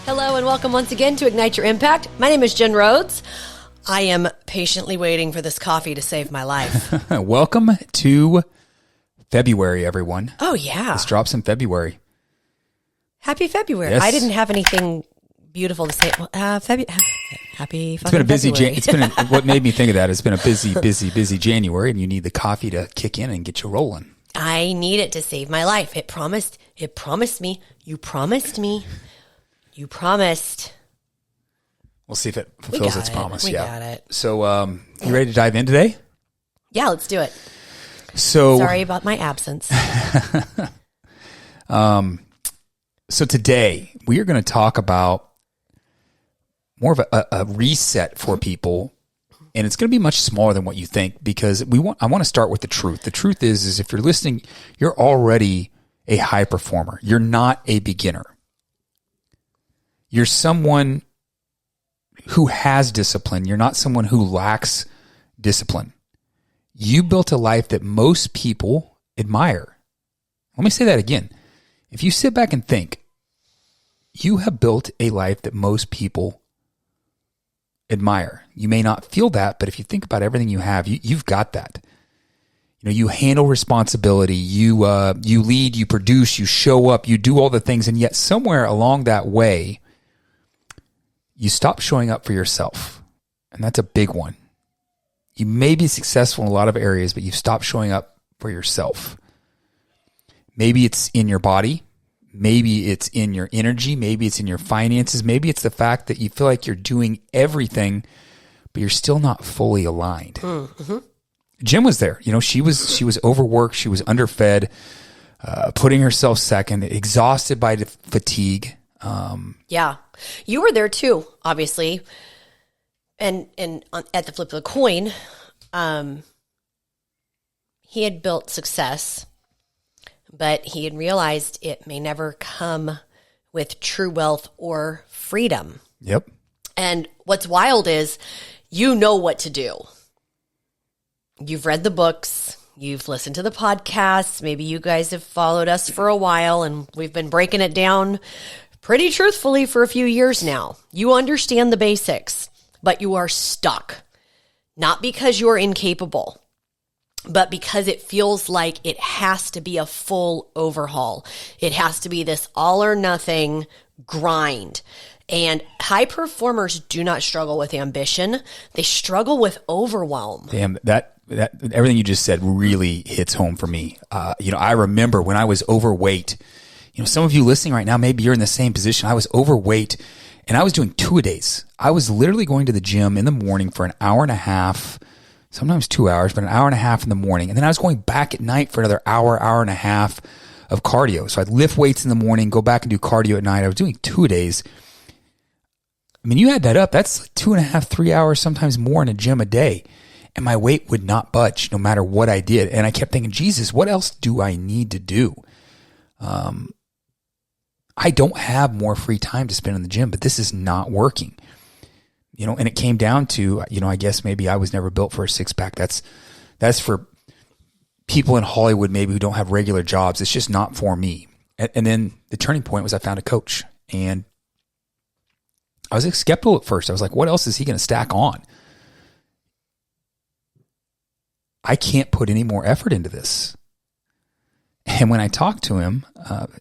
Hello and welcome once again to Ignite Your Impact. My name is Jen Rhodes. I am patiently waiting for this coffee to save my life. Welcome to February, everyone. Oh, yeah. Let's drop some February. Happy February. Yes. I didn't have anything beautiful to say. Happy It's been a busy February. what made me think of that, it's been a busy January, and you need the coffee to kick in and get you rolling. I need it to save my life. It promised me. You promised me. You promised. We'll see if it fulfills its promise. We got it. So, you ready to dive in today? Yeah, let's do it. So sorry about my absence. So today we are going to talk about more of a reset for people, and it's going to be much smaller than what you think, because I want to start with the truth. The truth is if you're listening, you're already a high performer. You're not a beginner. You're someone who has discipline. You're not someone who lacks discipline. You built a life that most people admire. Let me say that again. If you sit back and think, you have built a life that most people admire. You may not feel that, but if you think about everything you have, you've got that. You know, you handle responsibility, you lead, you produce, you show up, you do all the things, and yet somewhere along that way, you stop showing up for yourself. And that's a big one. You may be successful in a lot of areas, but you've stopped showing up for yourself. Maybe it's in your body. Maybe it's in your energy. Maybe it's in your finances. Maybe it's the fact that you feel like you're doing everything, but you're still not fully aligned. Mm-hmm. Jim was there. You know, she was overworked. She was underfed, putting herself second, exhausted by the fatigue. Yeah. You were there too, obviously. And at the flip of the coin, he had built success, but he had realized it may never come with true wealth or freedom. Yep. And what's wild is you know what to do. You've read the books. You've listened to the podcasts. Maybe you guys have followed us for a while, and we've been breaking it down pretty truthfully for a few years now. You understand the basics, but you are stuck. Not because you're incapable, but because it feels like it has to be a full overhaul. It has to be this all or nothing grind. And high performers do not struggle with ambition. They struggle with overwhelm. Damn, that everything you just said really hits home for me. I remember when I was overweight. You know, some of you listening right now, maybe you're in the same position. I was overweight, and I was doing 2-a-days. I was literally going to the gym in the morning for an hour and a half, sometimes 2 hours, but an hour and a half in the morning. And then I was going back at night for another hour and a half of cardio. So I'd lift weights in the morning, go back and do cardio at night. I was doing 2-a-days. I mean, you add that up, that's like 2.5, 3 hours, sometimes more in a gym a day. And my weight would not budge no matter what I did. And I kept thinking, Jesus, what else do I need to do? I don't have more free time to spend in the gym, but this is not working. You know, and it came down to, I guess maybe I was never built for a six-pack. That's for people in Hollywood maybe who don't have regular jobs. It's just not for me. And then the turning point was I found a coach, and I was skeptical at first. I was like, what else is he going to stack on? I can't put any more effort into this. And when I talked to him,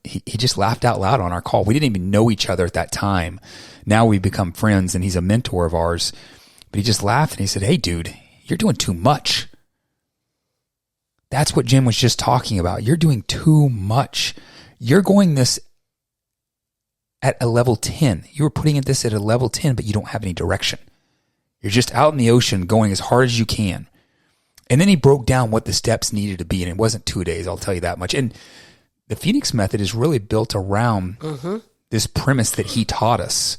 he just laughed out loud on our call. We didn't even know each other at that time. Now we've become friends, and he's a mentor of ours. But he just laughed, and he said, hey, dude, you're doing too much. That's what Jim was just talking about. You're doing too much. You're going this at a level 10. You were putting this at a level 10, but you don't have any direction. You're just out in the ocean going as hard as you can. And then he broke down what the steps needed to be, and it wasn't 2 days, I'll tell you that much. And the Phenix method is really built around this premise that he taught us.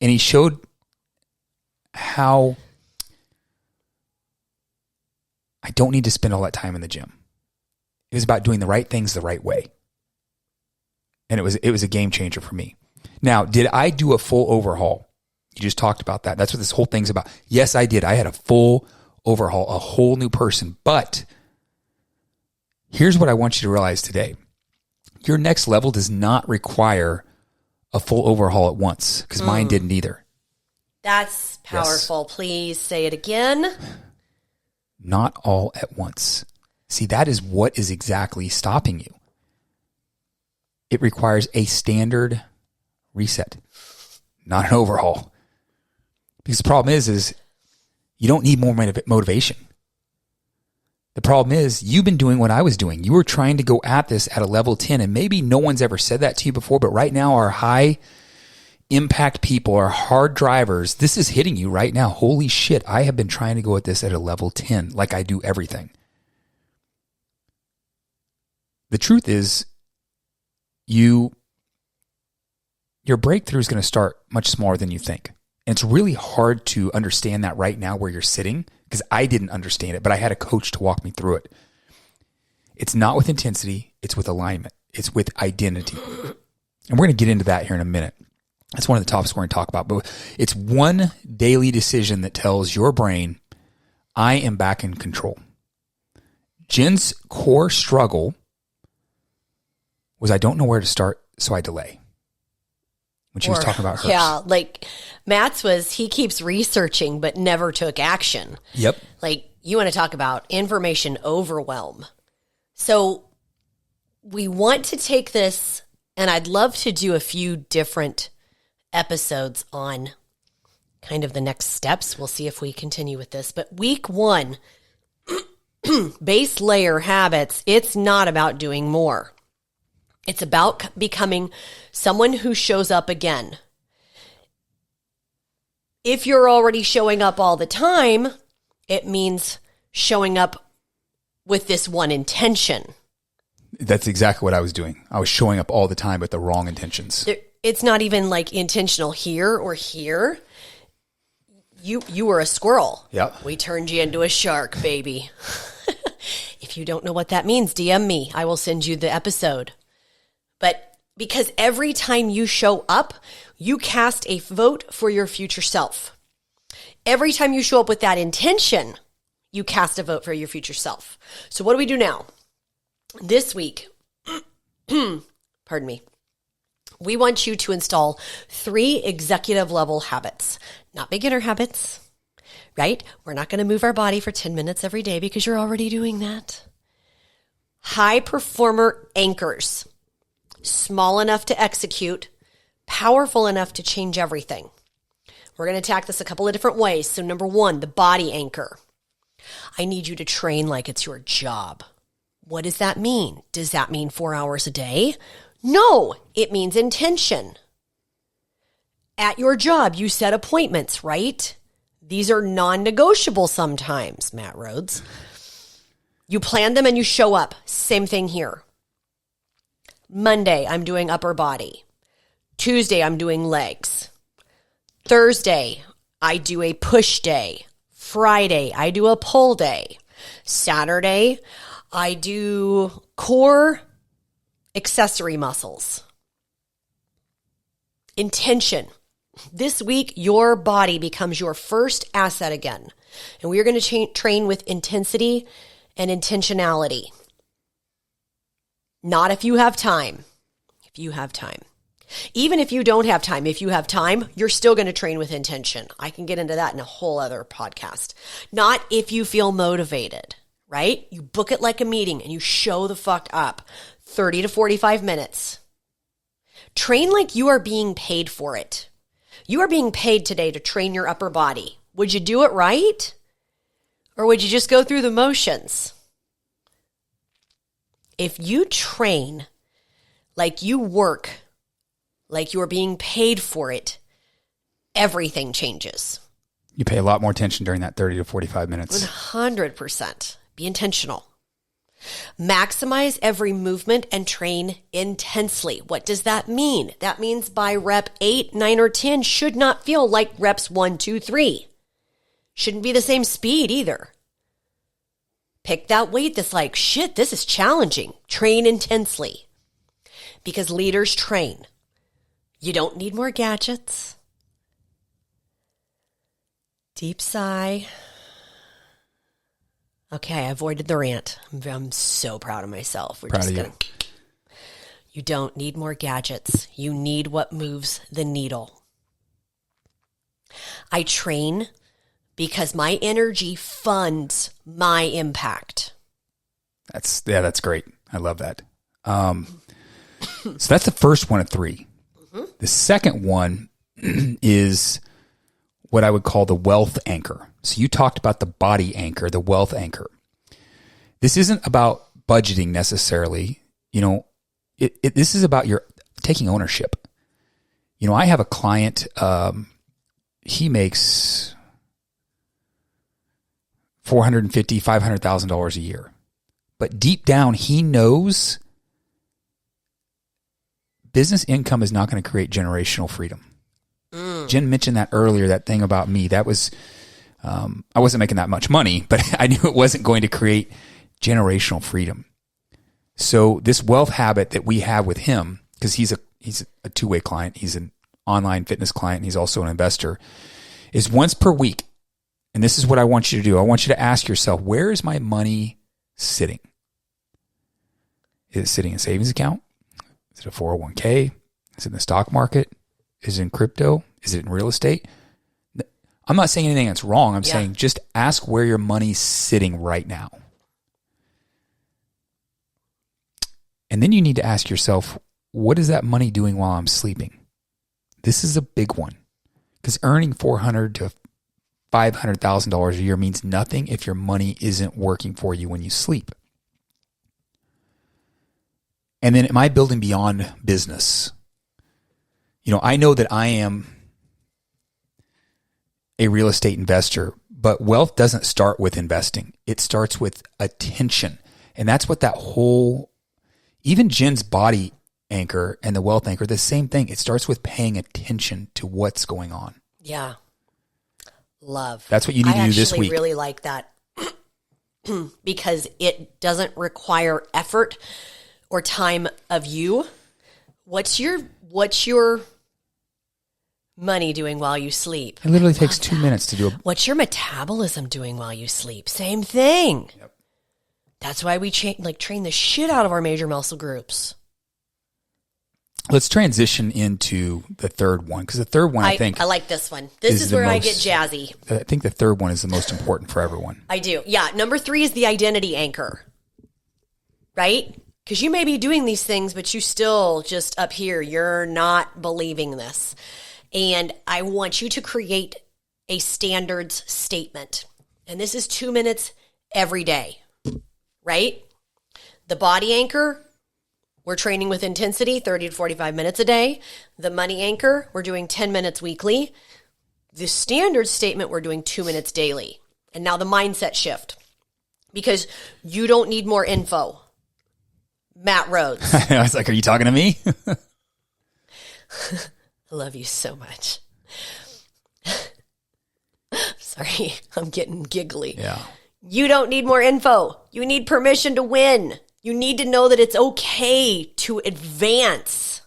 And he showed how I don't need to spend all that time in the gym. It was about doing the right things the right way. And it was a game changer for me. Now, did I do a full overhaul? You just talked about that. That's what this whole thing's about. Yes, I did. I had a full overhaul, a whole new person. But here's what I want you to realize today. Your next level does not require a full overhaul at once because mine didn't either. That's powerful. Yes. Please say it again. Not all at once. See, that is what is exactly stopping you. It requires a standard reset, not an overhaul. Because the problem is you don't need more motivation. The problem is you've been doing what I was doing. You were trying to go at this at a level 10, and maybe no one's ever said that to you before, but right now our high impact people, our hard drivers, this is hitting you right now. Holy shit, I have been trying to go at this at a level 10 like I do everything. The truth is your breakthrough is going to start much smaller than you think. And it's really hard to understand that right now where you're sitting because I didn't understand it, but I had a coach to walk me through it. It's not with intensity. It's with alignment. It's with identity. And we're going to get into that here in a minute. That's one of the topics we're going to talk about. But it's one daily decision that tells your brain, I am back in control. Jen's core struggle was I don't know where to start, so I delay. When she was talking about hers. Yeah, like Matt's he keeps researching but never took action. Yep. Like you want to talk about information overwhelm. So we want to take this, and I'd love to do a few different episodes on kind of the next steps. We'll see if we continue with this. But week 1, base layer habits, it's not about doing more. It's about becoming someone who shows up again. If you're already showing up all the time, it means showing up with this one intention. That's exactly what I was doing. I was showing up all the time with the wrong intentions. It's not even like intentional here or here. You were a squirrel. Yep. We turned you into a shark, baby. If you don't know what that means, DM me. I will send you the episode. But because every time you show up, you cast a vote for your future self. Every time you show up with that intention, you cast a vote for your future self. So what do we do now? This week, pardon me, we want you to install 3 executive level habits, not beginner habits, right? We're not going to move our body for 10 minutes every day because you're already doing that. High performer anchors. Small enough to execute, powerful enough to change everything. We're going to attack this a couple of different ways. So number 1, the body anchor. I need you to train like it's your job. What does that mean? Does that mean 4 hours a day? No, it means intention. At your job, you set appointments, right? These are non-negotiable sometimes, Matt Rhodes. You plan them and you show up. Same thing here. Monday, I'm doing upper body. Tuesday, I'm doing legs. Thursday, I do a push day. Friday, I do a pull day. Saturday, I do core accessory muscles. Intention. This week, your body becomes your first asset again. And we are going to train with intensity and intentionality. Not if you have time. If you have time. Even if you don't have time, if you have time, you're still going to train with intention. I can get into that in a whole other podcast. Not if you feel motivated, right? You book it like a meeting and you show the fuck up. 30 to 45 minutes. Train like you are being paid for it. You are being paid today to train your upper body. Would you do it right? Or would you just go through the motions? If you train like you work, like you're being paid for it, everything changes. You pay a lot more attention during that 30 to 45 minutes. 100%. Be intentional. Maximize every movement and train intensely. What does that mean? That means by rep 8, 9, or 10 should not feel like reps 1, 2, 3. Shouldn't be the same speed either. Pick that weight that's like, shit, this is challenging. Train intensely. Because leaders train. You don't need more gadgets. Deep sigh. Okay, I avoided the rant. I'm so proud of myself. Proud of you. You don't need more gadgets. You need what moves the needle. I train because my energy funds my impact. That's great. I love that. So that's the first one of 3. Mm-hmm. The second one is what I would call the wealth anchor. So you talked about the body anchor, the wealth anchor. This isn't about budgeting necessarily. This is about your taking ownership. I have a client, he makes $450,000, $500,000 a year. But deep down, he knows business income is not going to create generational freedom. Jen mentioned that earlier, that thing about me. That was, I wasn't making that much money, but I knew it wasn't going to create generational freedom. So this wealth habit that we have with him, because he's a two-way client, he's an online fitness client, and he's also an investor, is once per week. And this is what I want you to do. I want you to ask yourself, where is my money sitting? Is it sitting in a savings account? Is it a 401k? Is it in the stock market? Is it in crypto? Is it in real estate? I'm not saying anything that's wrong. I'm saying just ask where your money's sitting right now. And then you need to ask yourself, what is that money doing while I'm sleeping? This is a big one, because earning $400,000 to $500,000 a year means nothing if your money isn't working for you when you sleep. And then, am I building beyond business? I know that I am a real estate investor, but wealth doesn't start with investing. It starts with attention. And that's what that whole, even Jen's body anchor and the wealth anchor, the same thing. It starts with paying attention to what's going on. Yeah. Love. That's what you need to do this week. I actually really like that because it doesn't require effort or time of you. What's your money doing while you sleep? It literally takes 2 minutes to do it. What's your metabolism doing while you sleep? Same thing. Yep. That's why we train the shit out of our major muscle groups. Let's transition into the third one, because the third one, I think... I like this one. This is where I get jazzy. I think the third one is the most important for everyone. I do. Yeah. Number 3 is the identity anchor. Right? Because you may be doing these things, but you still just up here, you're not believing this. And I want you to create a standards statement. And this is 2 minutes every day. Right? The body anchor, we're training with intensity, 30 to 45 minutes a day. The money anchor, we're doing 10 minutes weekly. The standard statement, we're doing 2 minutes daily. And now the mindset shift, because you don't need more info. Matt Rhodes. I was like, are you talking to me? I love you so much. Sorry, I'm getting giggly. Yeah. You don't need more info. You need permission to win. You need to know that it's okay to advance.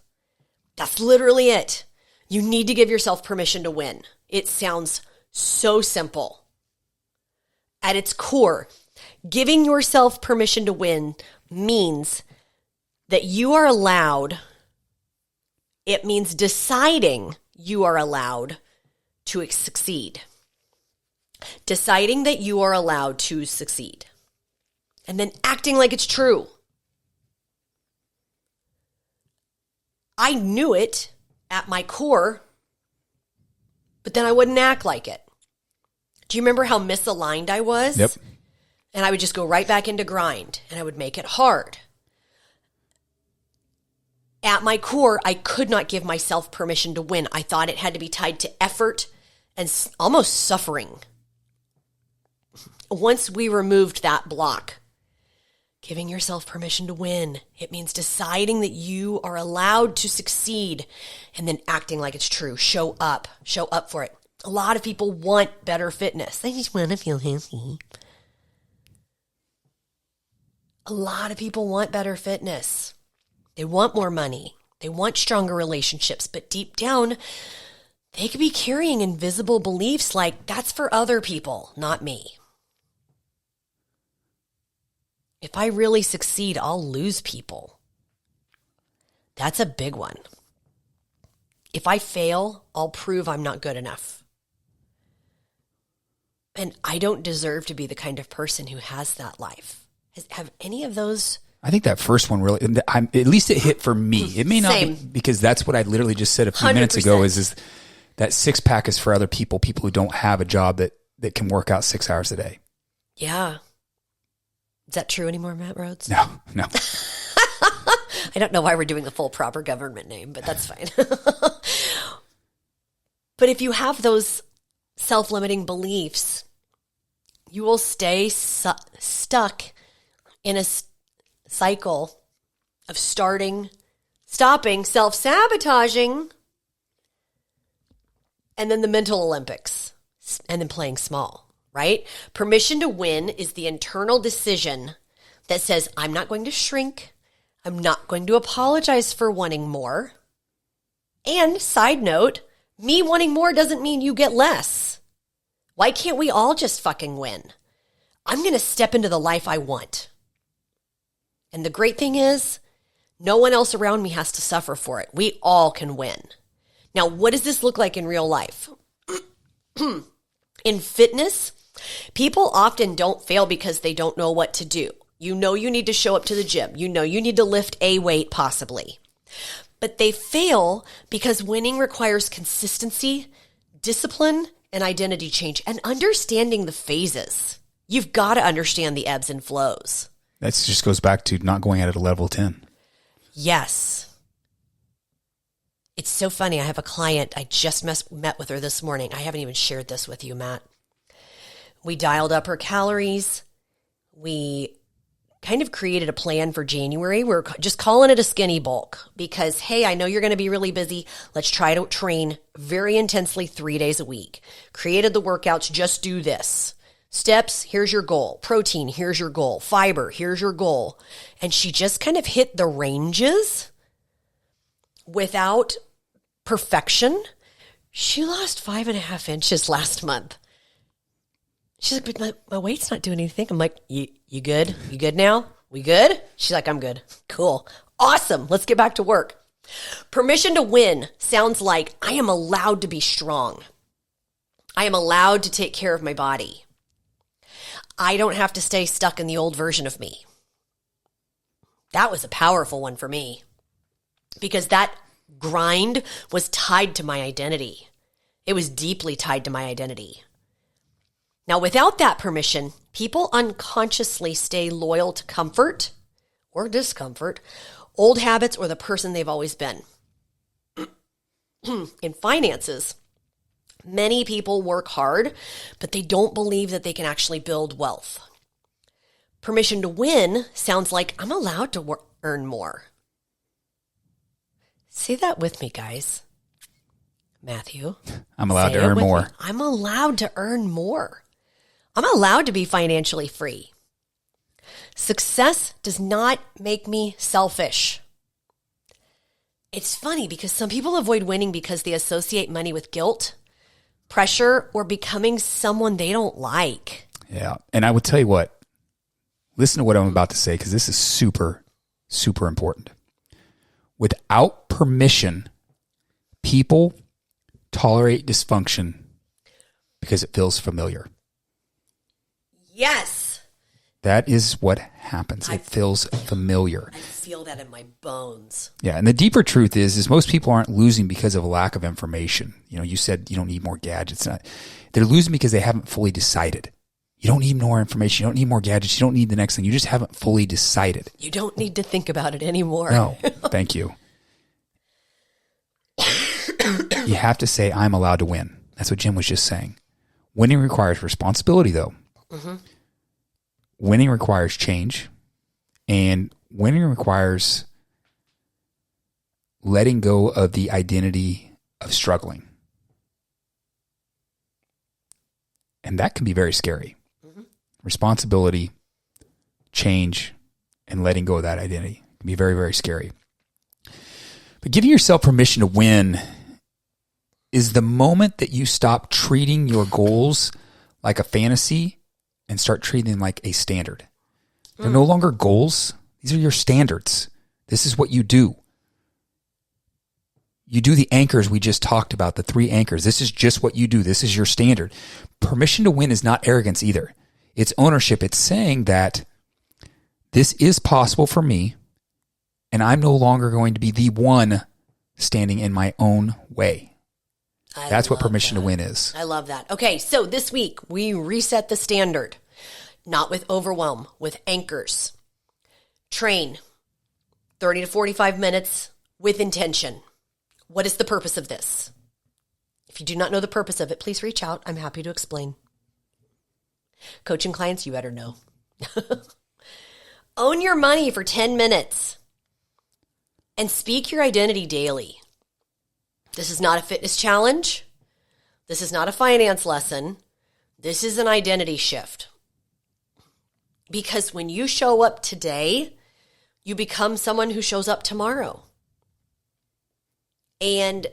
That's literally it. You need to give yourself permission to win. It sounds so simple. At its core, giving yourself permission to win means that you are allowed, it means deciding you are allowed to succeed. Deciding that you are allowed to succeed. And then acting like it's true. I knew it at my core, but then I wouldn't act like it. Do you remember how misaligned I was? Yep. And I would just go right back into grind, and I would make it hard. At my core, I could not give myself permission to win. I thought it had to be tied to effort and almost suffering. Once we removed that block, giving yourself permission to win, it means deciding that you are allowed to succeed and then acting like it's true. Show up for it. A lot of people want better fitness. They just want to feel healthy. A lot of people want better fitness. They want more money. They want stronger relationships, but deep down, they could be carrying invisible beliefs like, that's for other people, not me. If I really succeed, I'll lose people. That's a big one. If I fail, I'll prove I'm not good enough. And I don't deserve to be the kind of person who has that life. Have any of those? I think that first one really, at least it hit for me. It may not be, Same. because that's what I literally just said a few minutes ago 100%. is that 6-pack is for other people who don't have a job that can work out 6 hours a day. Yeah. Is that true anymore, Matt Rhodes? No. I don't know why we're doing the full proper government name, but that's fine. But if you have those self-limiting beliefs, you will stay stuck in a cycle of stopping, self-sabotaging, and then the mental Olympics, and then playing small, right? Permission to win is the internal decision that says, I'm not going to shrink. I'm not going to apologize for wanting more. And side note, me wanting more doesn't mean you get less. Why can't we all just fucking win? I'm going to step into the life I want. And the great thing is, no one else around me has to suffer for it. We all can win. Now, what does this look like in real life? In fitness, people often don't fail because they don't know what to do. You know you need to show up to the gym. You know you need to lift a weight possibly. But they fail because winning requires consistency, discipline, and identity change, and understanding the phases. You've got to understand the ebbs and flows. That just goes back to not going at a level 10. Yes. It's so funny. I have a client. I just met with her this morning. I haven't even shared this with you, Matt. We dialed up her calories. We kind of created a plan for January. We're just calling it a skinny bulk because, hey, I know you're going to be really busy. Let's try to train very intensely 3 days a week. Created the workouts. Just do this. Steps, here's your goal. Protein, here's your goal. Fiber, here's your goal. And she just kind of hit the ranges without perfection. She lost 5.5 inches last month. She's like, but my weight's not doing anything. I'm like, you good? You good now? We good? She's like, I'm good. Cool. Awesome. Let's get back to work. Permission to win sounds like I am allowed to be strong. I am allowed to take care of my body. I don't have to stay stuck in the old version of me. That was a powerful one for me because that grind was tied to my identity. It was deeply tied to my identity. Now, without that permission, people unconsciously stay loyal to comfort or discomfort, old habits, or the person they've always been. In finances, many people work hard, but they don't believe that they can actually build wealth. Permission to win sounds like I'm allowed to earn more. Say that with me, guys. Matthew. I'm allowed to earn more. I'm allowed to earn more. I'm allowed to be financially free. Success does not make me selfish. It's funny because some people avoid winning because they associate money with guilt, pressure, or becoming someone they don't like. Yeah. And I would tell you what, listen to what I'm about to say because this is super, super important. Without permission, people tolerate dysfunction because it feels familiar. Yes. That is what happens. It feels familiar. I feel that in my bones. Yeah, and the deeper truth is most people aren't losing because of a lack of information. You know, you said you don't need more gadgets. They're losing because they haven't fully decided. You don't need more information. You don't need more gadgets. You don't need the next thing. You just haven't fully decided. You don't need to think about it anymore. No, thank you. You have to say, I'm allowed to win. That's what Jim was just saying. Winning requires responsibility, though. Mm-hmm. Winning requires change, and winning requires letting go of the identity of struggling. And that can be very scary. Mm-hmm. Responsibility, change, and letting go of that identity can be very, very scary. But giving yourself permission to win is the moment that you stop treating your goals like a fantasy and start treating them like a standard. They're no longer goals. These are your standards. This is what you do. You do the anchors we just talked about, the 3 anchors. This is just what you do. This is your standard. Permission to win is not arrogance either. It's ownership. It's saying that this is possible for me, and I'm no longer going to be the one standing in my own way. That's what permission to win is. I love that. Okay, so this week we reset the standard, not with overwhelm, with anchors. Train 30 to 45 minutes with intention. What is the purpose of this? If you do not know the purpose of it, please reach out. I'm happy to explain. Coaching clients, you better know. Own your money for 10 minutes and speak your identity daily. This is not a fitness challenge. This is not a finance lesson. This is an identity shift. Because when you show up today, you become someone who shows up tomorrow. And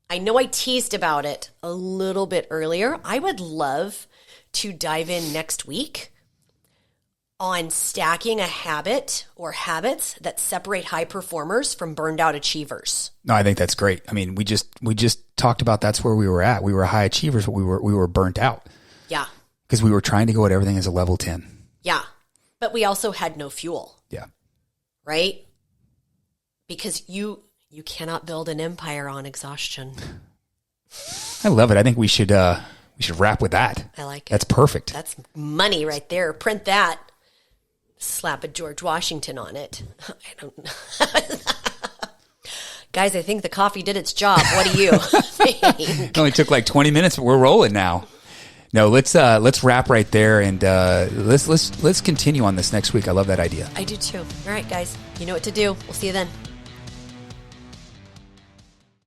I know I teased about it a little bit earlier. I would love to dive in next week on stacking a habit or habits that separate high performers from burned out achievers. No, I think that's great. I mean, we just talked about that's where we were at. We were high achievers, but we were burnt out. Yeah. Because we were trying to go at everything as a level 10. Yeah. But we also had no fuel. Yeah. Right? Because you cannot build an empire on exhaustion. I love it. I think we should wrap with that. I like it. That's perfect. That's money right there. Print that. Slap a George Washington on it. I don't know. Guys, I think the coffee did its job. What do you think? It only took like 20 minutes, but we're rolling now. No, let's wrap right there, and let's continue on this next week. I love that idea. I do too. All right, guys. You know what to do. We'll see you then.